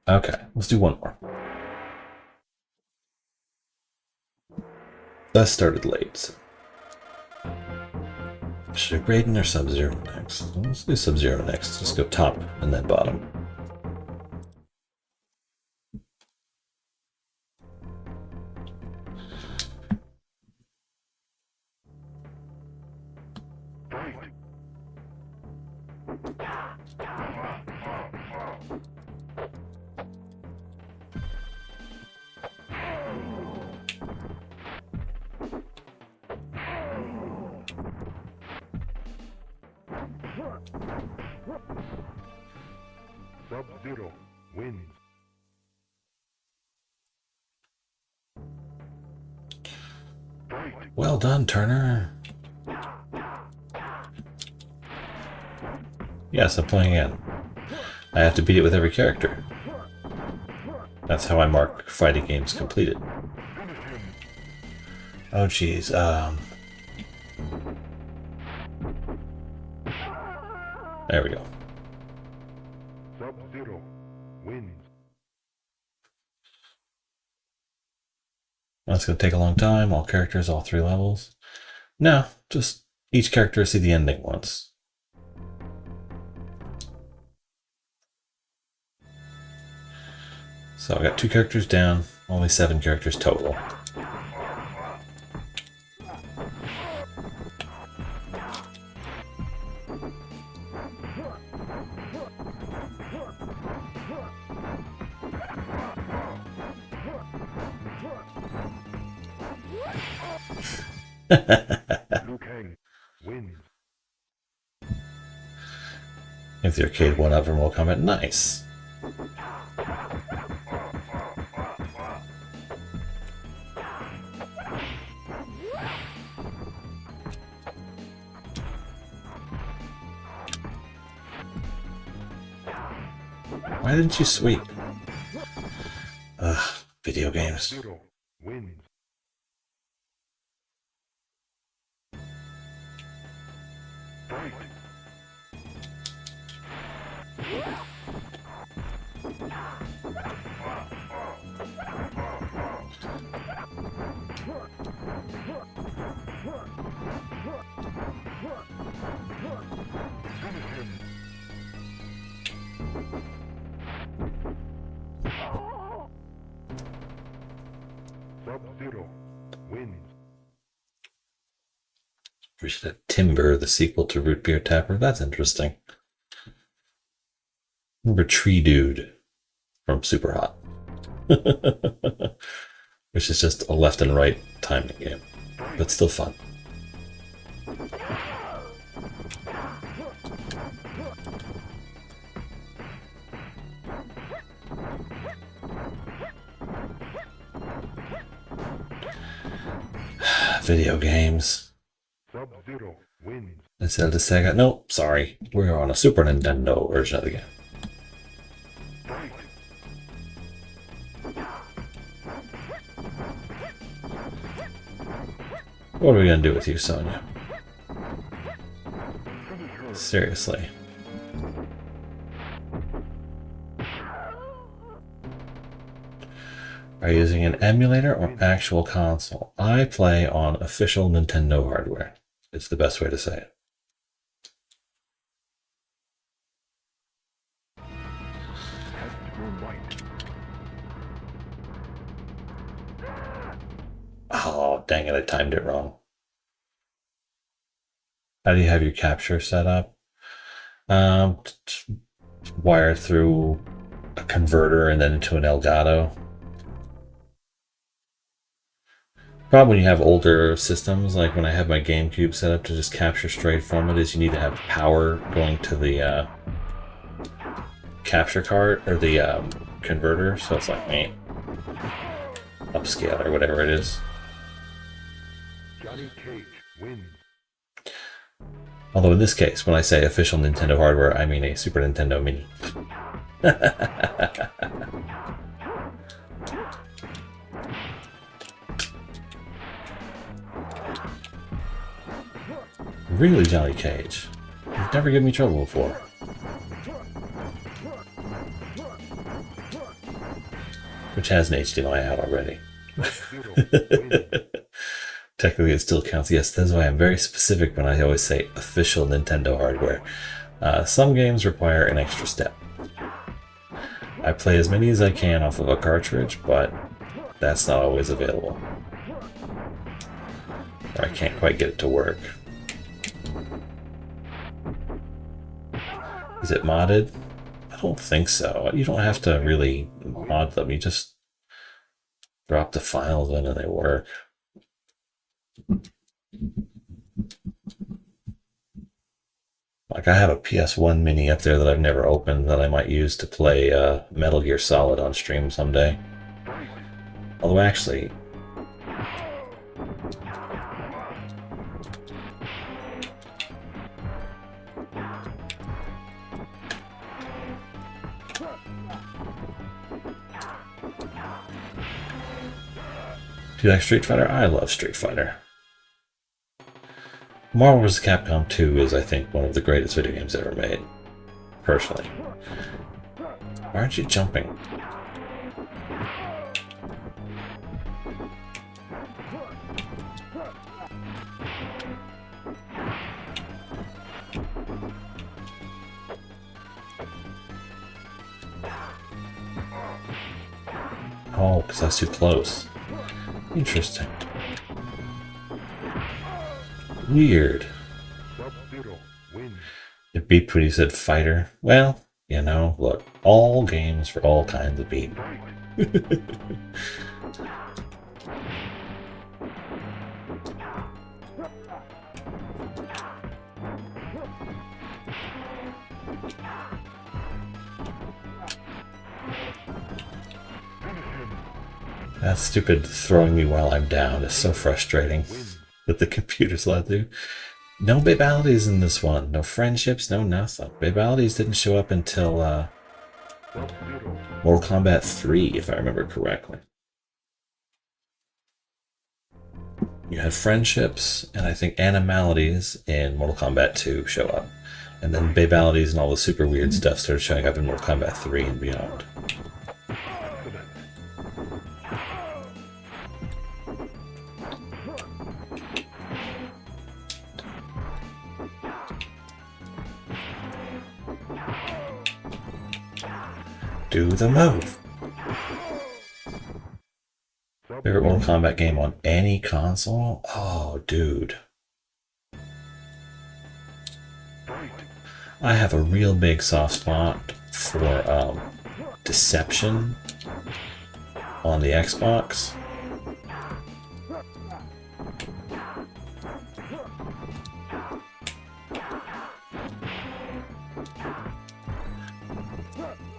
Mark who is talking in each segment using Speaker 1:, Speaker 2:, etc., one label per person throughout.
Speaker 1: Okay, let's do one more. That started late. So. Should I Raiden or Sub-Zero next? Let's do Sub-Zero next. Just go top and then bottom.
Speaker 2: Sub-Zero wins.
Speaker 1: Well done, Turner. Yes, I'm playing again. I have to beat it with every character. That's how I mark fighting games completed. Oh, jeez. There we go.
Speaker 2: Sub-Zero wins.
Speaker 1: That's going to take a long time. All characters, all 3 levels. No, just each character see the ending once. So I got 2 characters down, only 7 characters total.
Speaker 2: Liu Kang wins.
Speaker 1: If the arcade one up for Mortal Kombat, nice. Why didn't you sweep? Ugh, video games.
Speaker 2: Sub-Zero wins. Fight. Sub-Zero wins.
Speaker 1: We should have Timber, the sequel to Root Beer Tapper. That's interesting. Remember Tree Dude from Super Hot. Which is just a left and right timing game, but still fun. Video games.
Speaker 2: Sub-Zero wins.
Speaker 1: And Zelda Sega. Nope, sorry. We're on a Super Nintendo version of the game.
Speaker 2: Fight.
Speaker 1: What are we gonna do with you, Sonya? Seriously. Are you using an emulator or actual console? I play on official Nintendo hardware. It's the best way to say it. Oh, dang it, I timed it wrong. How do you have your capture set up? Wire through a converter and then into an Elgato. Problem when you have older systems, like when I have my GameCube set up to just capture straight from it, is you need to have power going to the capture card or the converter. So it's like me upscale or whatever it is.
Speaker 2: Johnny Cage wins.
Speaker 1: Although in this case, when I say official Nintendo hardware, I mean a Super Nintendo Mini. Really, Johnny Cage? You've never given me trouble before. which has an HDMI out already.
Speaker 2: Sub-Zero wins.
Speaker 1: Technically, it still counts. Yes, that's why I'm very specific when I always say official Nintendo hardware. Some games require an extra step. I play as many as I can off of a cartridge, but that's not always available. Or I can't quite get it to work. Is it modded? I don't think so. You don't have to really mod them. You just drop the files in and they work. Like, I have a PS1 mini up there that I've never opened that I might use to play Metal Gear Solid on stream someday. Although, actually, do you like Street Fighter? I love Street Fighter. Marvel vs. Capcom 2 is, I think, one of the greatest video games ever made. Personally. Why aren't you jumping? Oh, because I was too close. Interesting. Weird.
Speaker 2: Sub-Zero wins.
Speaker 1: It beeped when you said fighter. Well, you know, look, all games for all kinds of beep. That stupid throwing me while I'm down is so frustrating that the computer's allowed to. No babalities in this one. No friendships, no nothing. Babalities didn't show up until
Speaker 2: Sub-Zero.
Speaker 1: Mortal Kombat 3, if I remember correctly. You had friendships, and I think animalities in Mortal Kombat 2 show up. And then babalities and all the super weird stuff started showing up in Mortal Kombat 3 and beyond. Do the move. Favorite Mortal Kombat game on any console? Oh, dude. I have a real big soft spot for Deception on the Xbox.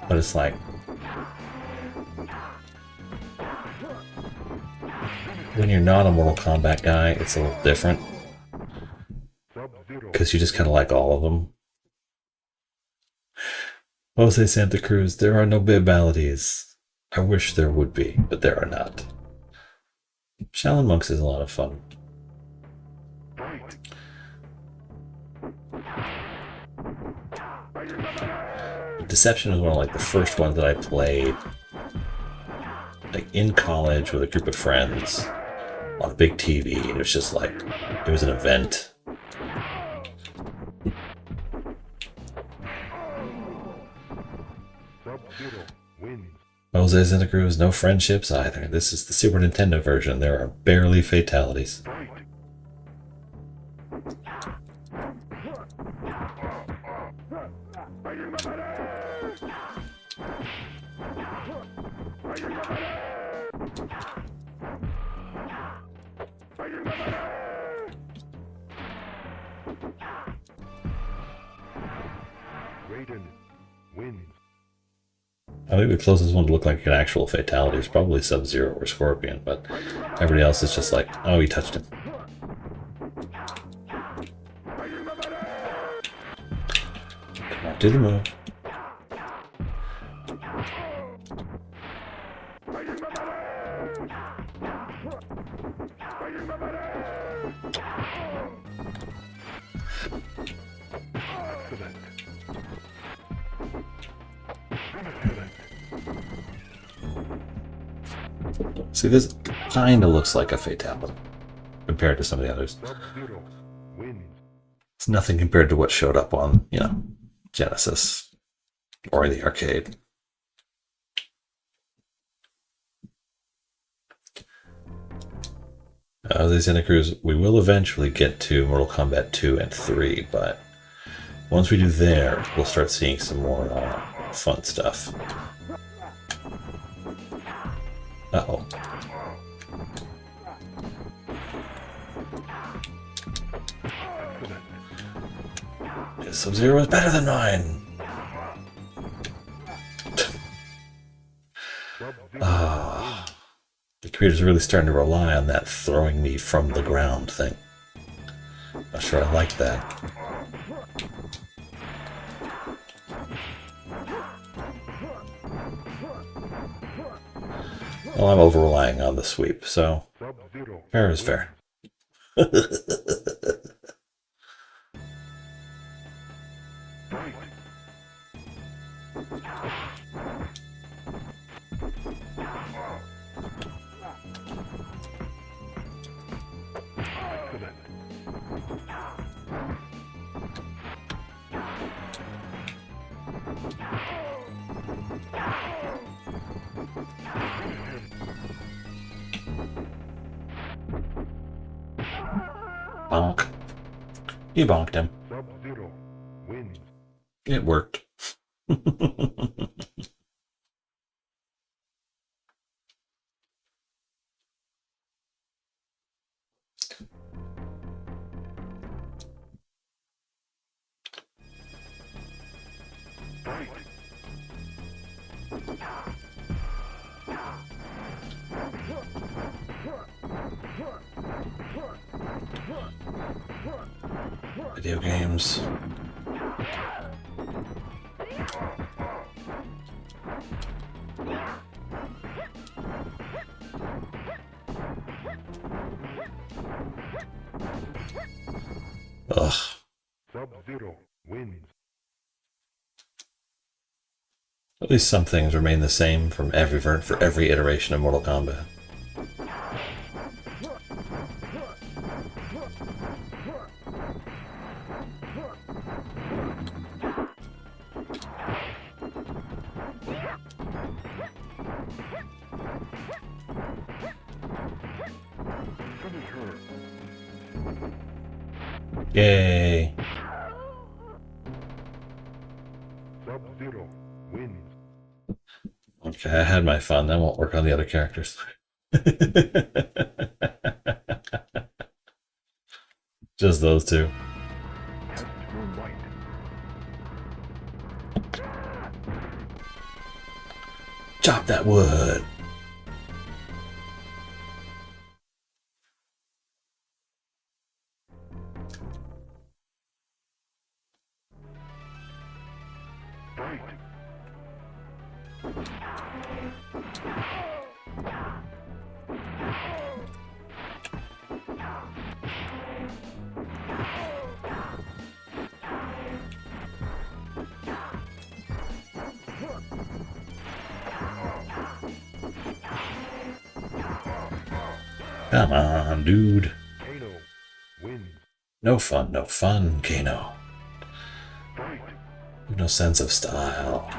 Speaker 1: But it's like, when you're not a Mortal Kombat guy, it's a little different. Because you just kind of like all of them. Jose Santa Cruz, there are no babalities. I wish there would be, but there are not. Shaolin Monks is a lot of fun. Deception was one of like the first ones that I played like in college with a group of friends on a big TV, and it was just like, it was an event.
Speaker 2: Sub-Zero wins.
Speaker 1: Jose Santa Cruz, no friendships either. This is the Super Nintendo version. There are barely fatalities.
Speaker 2: Raiden wins.
Speaker 1: I think the closest one to look like an actual fatality is probably Sub-Zero or Scorpion, but everybody else is just like, oh, he touched him. Come on, do the move. See, this kind of looks like a fatality compared to some of the others.
Speaker 2: Sub-Zero wins.
Speaker 1: It's nothing compared to what showed up on, Genesis or the arcade. The Santa Cruz, we will eventually get to Mortal Kombat 2 and 3, but once we do there, we'll start seeing some more fun stuff. Uh-oh. Sub-Zero is better than mine! The creator's really starting to rely on that throwing me from the ground thing. Not sure I like that. Well, I'm over-relying on the sweep, so fair is fair. Bonk. You bonked him.
Speaker 2: Sub-Zero wins.
Speaker 1: It worked. Video games. Ugh.
Speaker 2: Sub-Zero wins.
Speaker 1: At least some things remain the same from for every iteration of Mortal Kombat. Yay!
Speaker 2: Sub-Zero wins.
Speaker 1: Okay, I had my fun. That won't work on the other characters. Just those two. Chop that wood! Come on, dude.
Speaker 2: Kano wins.
Speaker 1: No fun, no fun, Kano. No sense of style.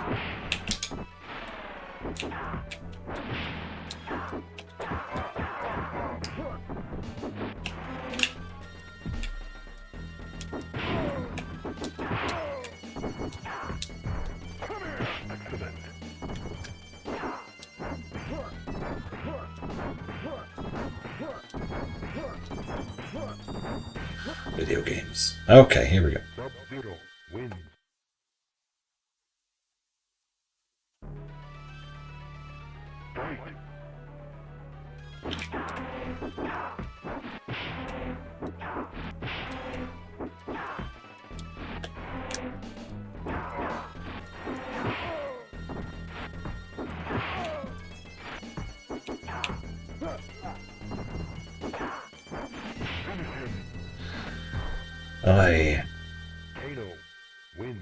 Speaker 1: Video games. Okay, here we go.
Speaker 2: Sub-Zero wins. Kano wins.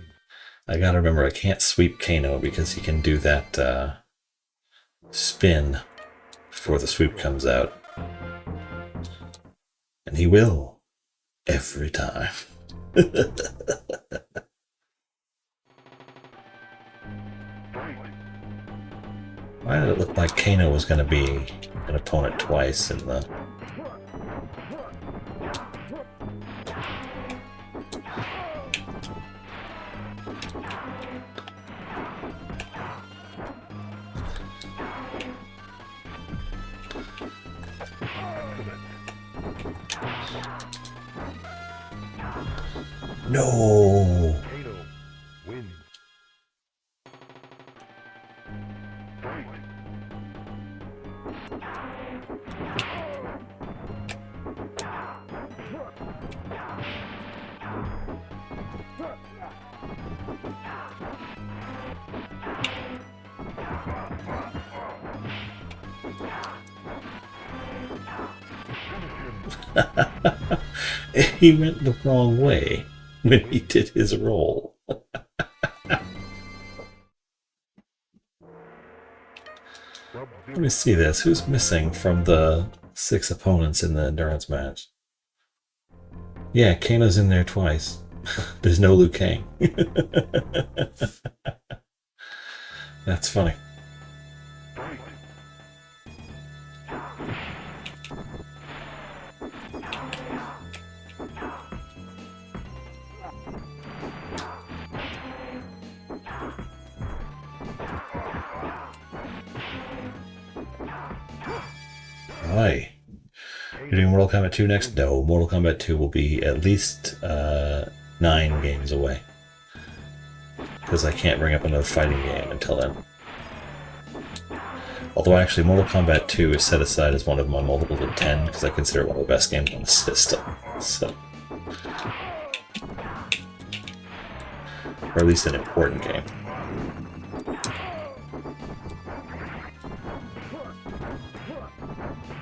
Speaker 1: I gotta remember I can't sweep Kano because he can do that spin before the sweep comes out. And he will. Every time. Why did it look like Kano was going to be an opponent twice in the... No!
Speaker 2: Kano wins. Fight.
Speaker 1: He went the wrong way when he did his roll. Let me see this. Who's missing from the 6 opponents in the endurance match? Yeah, Kano's in there twice. There's no Liu Kang. That's funny. Right. You're doing Mortal Kombat 2 next? No, Mortal Kombat 2 will be at least 9 games away. Because I can't bring up another fighting game until then. Although actually Mortal Kombat 2 is set aside as one of my multiples of 10 because I consider it one of the best games on the system. So, or at least an important game.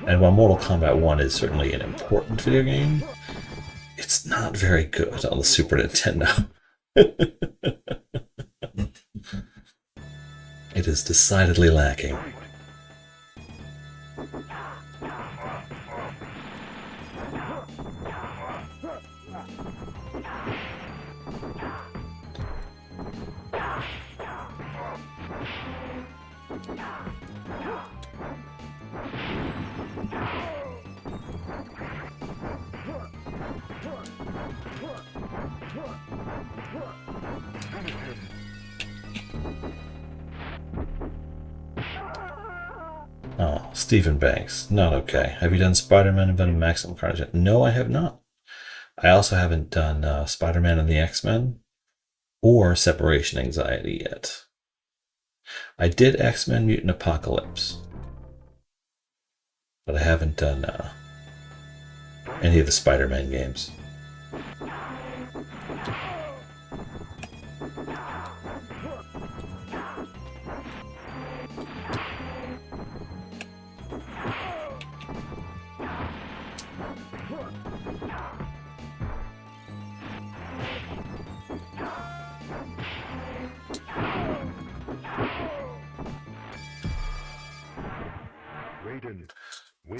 Speaker 1: And while Mortal Kombat 1 is certainly an important video game, it's not very good on the Super Nintendo. It is decidedly lacking. Oh, Stephen Banks. Not okay. Have you done Spider-Man and Venom Maximum Carnage yet? No, I have not. I also haven't done Spider-Man and the X-Men or Separation Anxiety yet. I did X-Men Mutant Apocalypse, but I haven't done any of the Spider-Man games.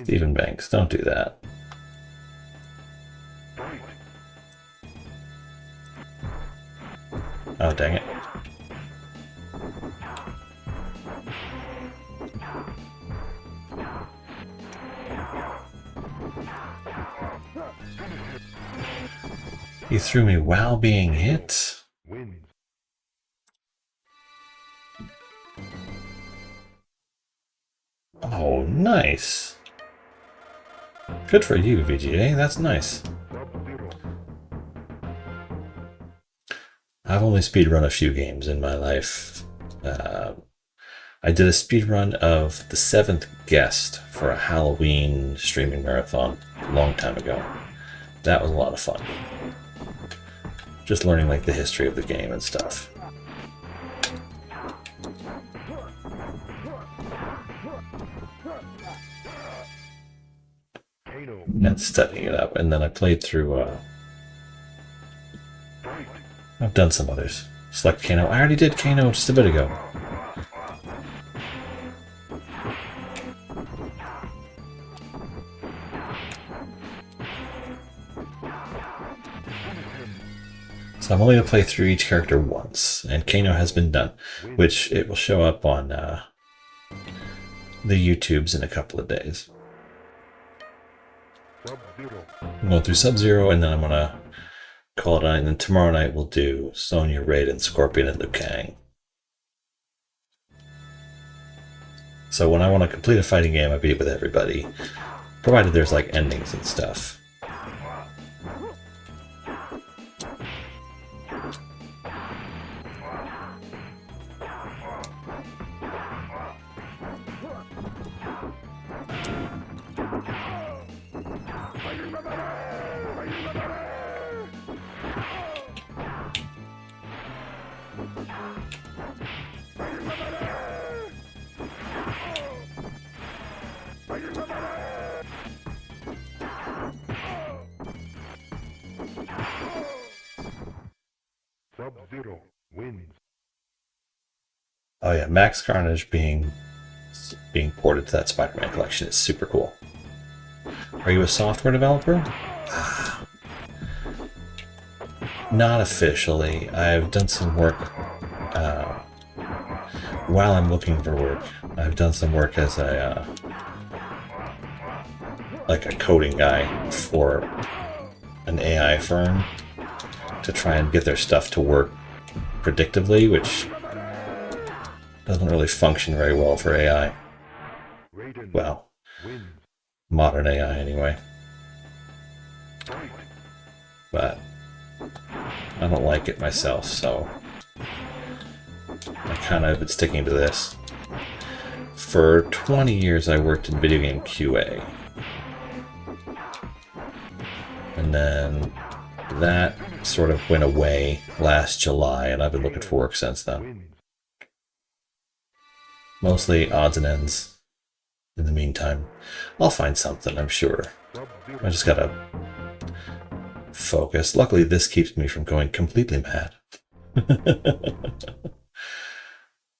Speaker 1: Stephen Banks, don't do that. Oh, dang it. He threw me while being hit? Oh, nice. Good for you, VGA. That's nice. I've only speedrun a few games in my life. I did a speedrun of The Seventh Guest for a Halloween streaming marathon a long time ago. That was a lot of fun. Just learning like the history of the game and stuff. And studying it up, and then I played through I've done some others. Select Kano. I already did Kano just a bit ago. So I'm only going to play through each character once, and Kano has been done, which it will show up on the YouTubes in a couple of days.
Speaker 2: Sub-Zero.
Speaker 1: I'm going through Sub-Zero, and then I'm going to call it on, and then tomorrow night we'll do Sonya, Raiden, Scorpion, and Liu Kang. So when I want to complete a fighting game, I beat it with everybody, provided there's like endings and stuff.
Speaker 2: Sub-Zero wins.
Speaker 1: Oh yeah, Max Carnage being ported to that Spider-Man collection is super cool. Are you a software developer? Not officially. I've done some work while I'm looking for work. I've done some work as a like a coding guy for an AI firm to try and get their stuff to work predictively, which doesn't really function very well for AI.
Speaker 2: Raiden
Speaker 1: Well,
Speaker 2: wins.
Speaker 1: modern AI anyway.
Speaker 2: Fight.
Speaker 1: But I don't like it myself, so I kind of been sticking to this. For 20 years I worked in video game QA. And then that sort of went away last July, and I've been looking for work since then.
Speaker 2: Wins.
Speaker 1: Mostly odds and ends. In the meantime, I'll find something, I'm sure.
Speaker 2: Sub-Zero.
Speaker 1: I just gotta focus. Luckily, this keeps me from going completely mad. I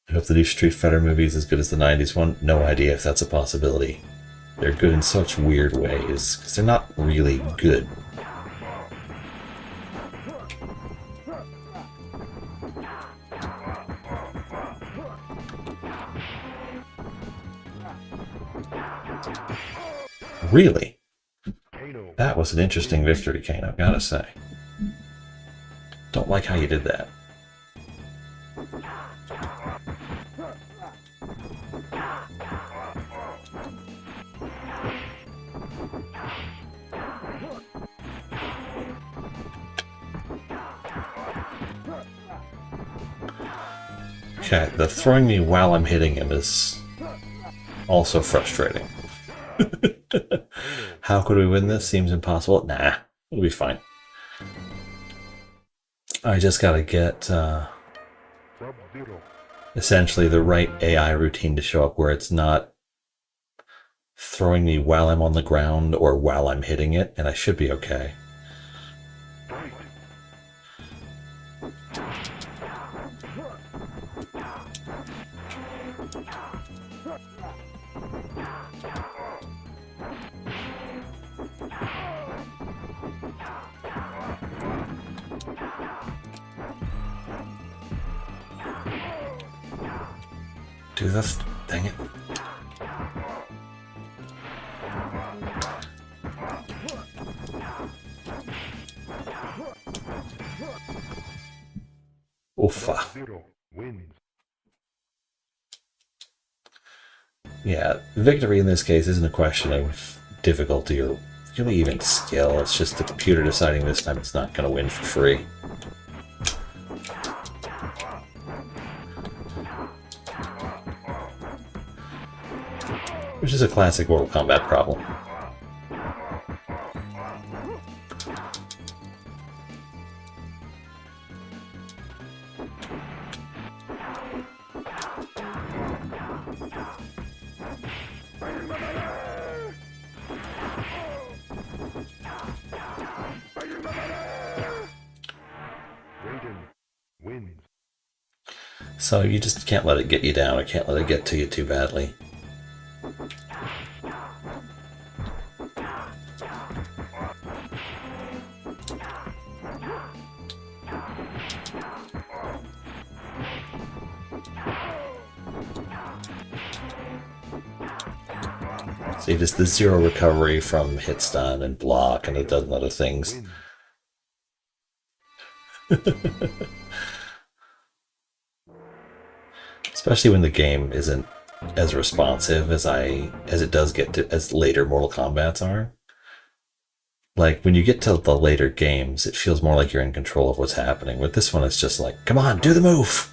Speaker 1: hope the new Street Fighter movie is as good as the 90s one. No idea if that's a possibility. They're good in such weird ways, because they're not really good. Really?
Speaker 2: Kano.
Speaker 1: That was an interesting victory, Kane, I've gotta say. Don't like how you did that. Okay, the throwing me while I'm hitting him is also frustrating. How could we win this? Seems impossible. Nah, we'll be fine. I just gotta get
Speaker 2: Sub-Zero.
Speaker 1: essentially the right AI routine to show up where it's not throwing me while I'm on the ground or while I'm hitting it, and I should be okay.
Speaker 2: Fight.
Speaker 1: Do this. Dang it. Oofa.
Speaker 2: Sub-Zero wins.
Speaker 1: Yeah, victory in this case isn't a question of difficulty or really even skill. It's just the computer deciding this time it's not going to win for free. Which is a classic Mortal Kombat problem.
Speaker 2: Raiden wins.
Speaker 1: So you just can't let it get you down, or can't let it get to you too badly. So you just the zero recovery from hit stun and block and a dozen other things. Especially when the game isn't as responsive as it does get to as later Mortal Kombats are. Like when you get to the later games, it feels more like you're in control of what's happening. With this one, it's just like, come on, do the move.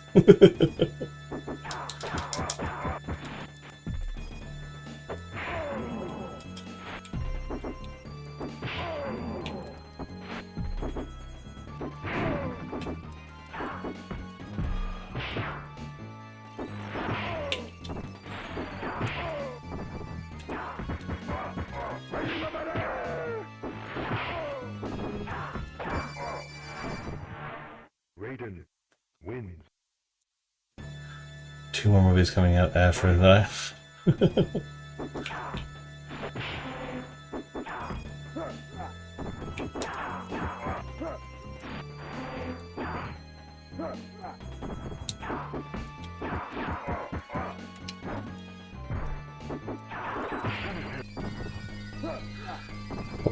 Speaker 2: Raiden wins.
Speaker 1: 2 more movies coming out after that.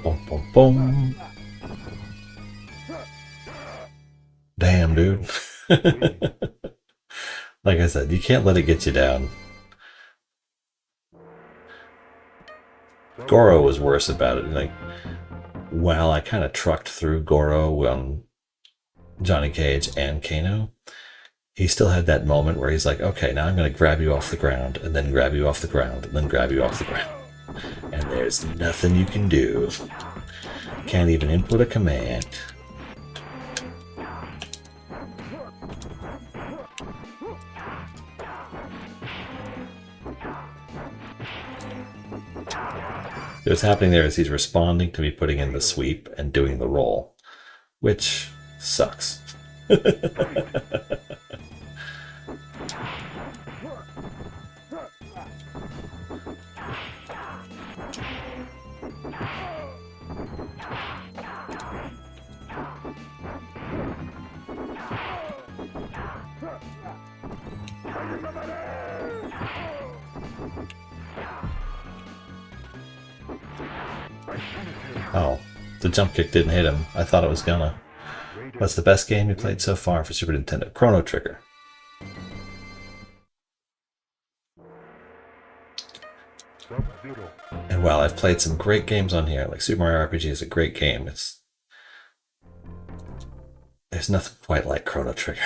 Speaker 1: Boom, boom, boom. Damn, dude. Like I said, you can't let it get you down. Goro was worse about it. Like, while I kind of trucked through Goro on Johnny Cage and Kano, he still had that moment where he's like, okay, now I'm going to grab you off the ground, and then grab you off the ground, and then grab you off the ground. And there's nothing you can do. Can't even input a command. What's happening there is he's responding to me putting in the sweep and doing the roll, which sucks. Oh, the jump kick didn't hit him. I thought it was gonna. What's the best game you played so far for Super Nintendo? Chrono Trigger. And while I've played some great games on here, like Super Mario RPG is a great game, there's nothing quite like Chrono Trigger.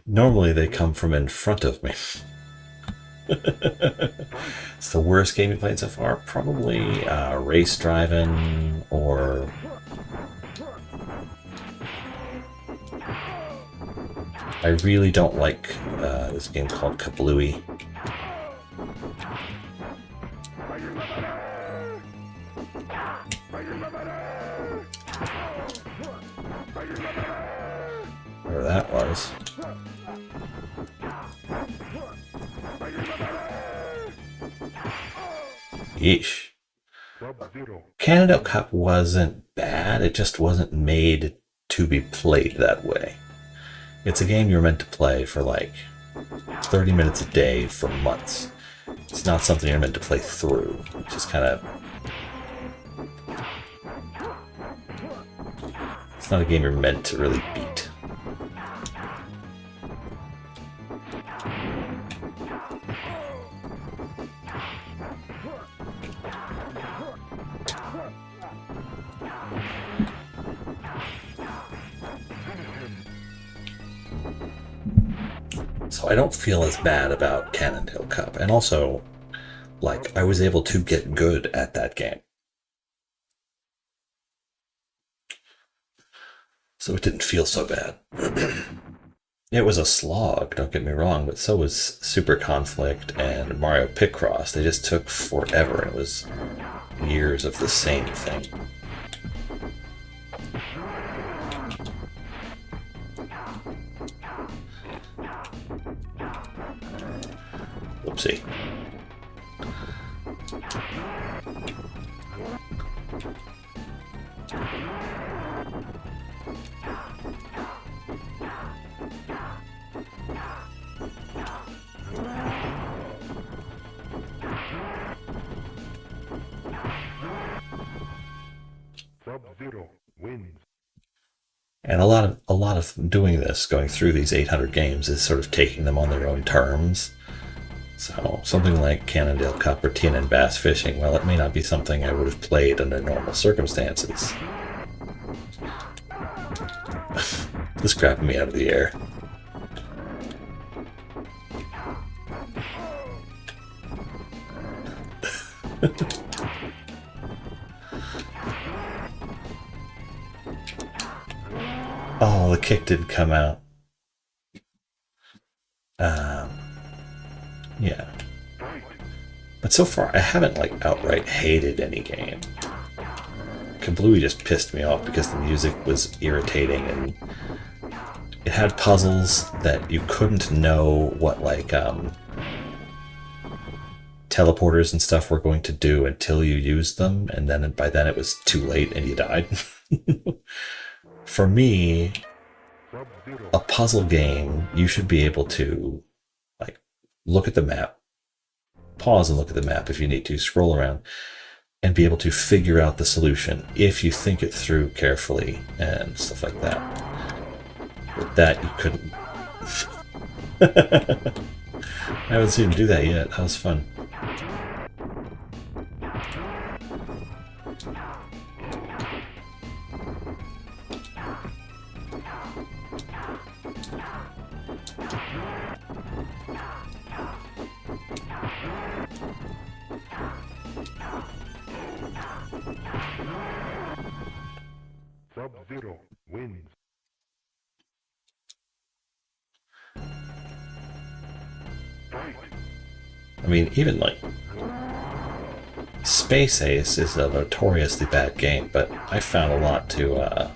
Speaker 1: Normally they come from in front of me. It's the worst game you played so far? Probably Race Driving or... I really don't like this game called Kablooey. Whatever that was. Yeesh. Canada Cup wasn't bad, it just wasn't made to be played that way. It's a game you're meant to play for like 30 minutes a day for months. It's not something you're meant to play through. It's just kind of... It's not a game you're meant to really beat. So I don't feel as bad about Cannondale Cup. And also, like, I was able to get good at that game. So it didn't feel so bad. It was a slog, don't get me wrong, but so was Super Conflict and Mario Picross. They just took forever, and it was years of the same thing. Whoopsie.
Speaker 2: Sub-Zero wins.
Speaker 1: And a lot of doing this, going through these 800 games, is sort of taking them on their own terms. So something like Cannondale Cup or TNN Bass Fishing, well, it may not be something I would have played under normal circumstances. This grabbed me out of the air. Oh, the kick did come out. Yeah. But so far, I haven't like outright hated any game. Kablooey just pissed me off because the music was irritating and it had puzzles that you couldn't know what like teleporters and stuff were going to do until you used them, and then by then it was too late and you died. For me, a puzzle game, you should be able to like look at the map, pause and look at the map if you need to, scroll around, and be able to figure out the solution if you think it through carefully and stuff like that. With that, you couldn't. I haven't seen him do that yet. That was fun.
Speaker 2: Sub-Zero wins.
Speaker 1: I mean, even like Space Ace is a notoriously bad game, but I found a lot to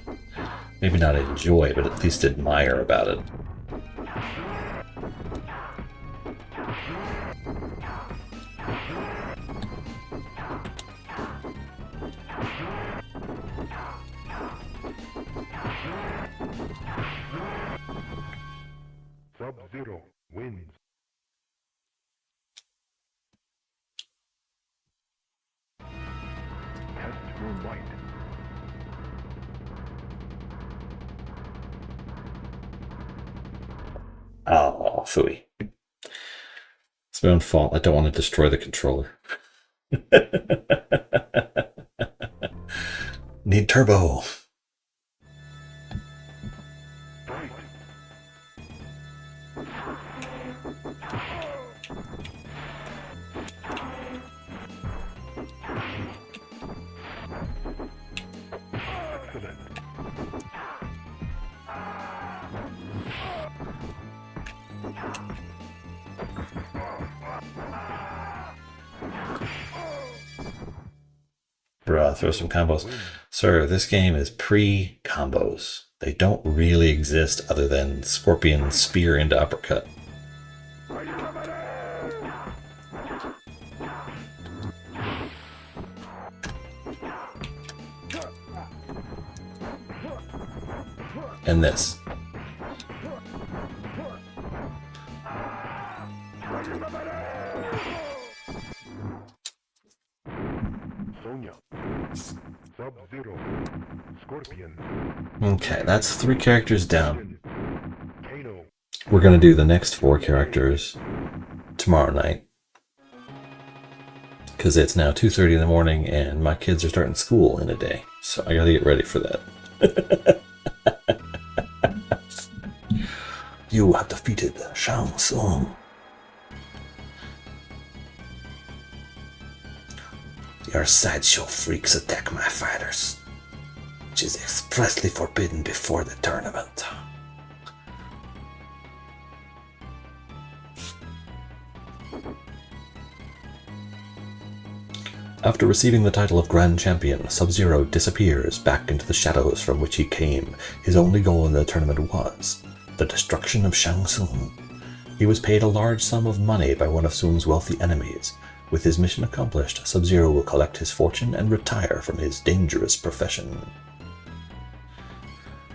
Speaker 1: maybe not enjoy, but at least admire about it.
Speaker 2: Sub-Zero wins. Test room right.
Speaker 1: Oh, phooey. It's my own fault. I don't want to destroy the controller. Need turbo. Bruh, throw some combos. Sir, this game is pre-combos. They don't really exist other than Scorpion Spear into Uppercut. And this.
Speaker 2: Sub-Zero. Scorpion.
Speaker 1: Okay, that's 3 characters down. We're going to do the next 4 characters tomorrow night. Because it's now 2:30 in the morning and my kids are starting school in a day. So I got to get ready for that. You have defeated Shang Tsung. Your sideshow freaks attack my fighters, which is expressly forbidden before the tournament. After receiving the title of Grand Champion, Sub-Zero disappears back into the shadows from which he came. His only goal in the tournament was the destruction of Shang Tsung. He was paid a large sum of money by one of Tsung's wealthy enemies. With his mission accomplished, Sub-Zero will collect his fortune and retire from his dangerous profession.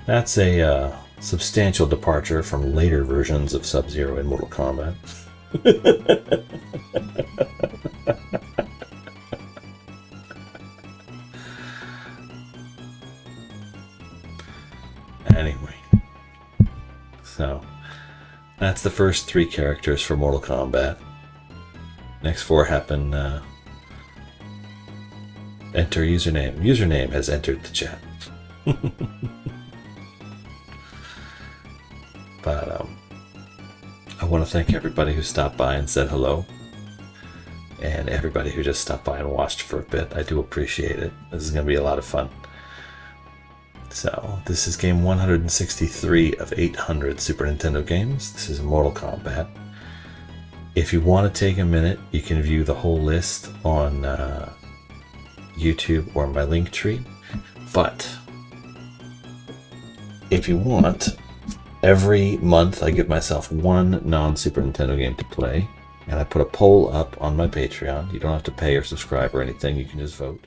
Speaker 1: That's a substantial departure from later versions of Sub-Zero in Mortal Kombat. Anyway, so that's the first 3 characters for Mortal Kombat. Next 4 happen. Enter username. Username has entered the chat. But I want to thank everybody who stopped by and said hello, and everybody who just stopped by and watched for a bit. I do appreciate it. This is going to be a lot of fun. So this is game 163 of 800 Super Nintendo games. This is Mortal Kombat. If you want to take a minute, you can view the whole list on YouTube or my link tree. But if you want, every month I give myself one non-Super Nintendo game to play, and I put a poll up on my Patreon. You don't have to pay or subscribe or anything, you can just vote.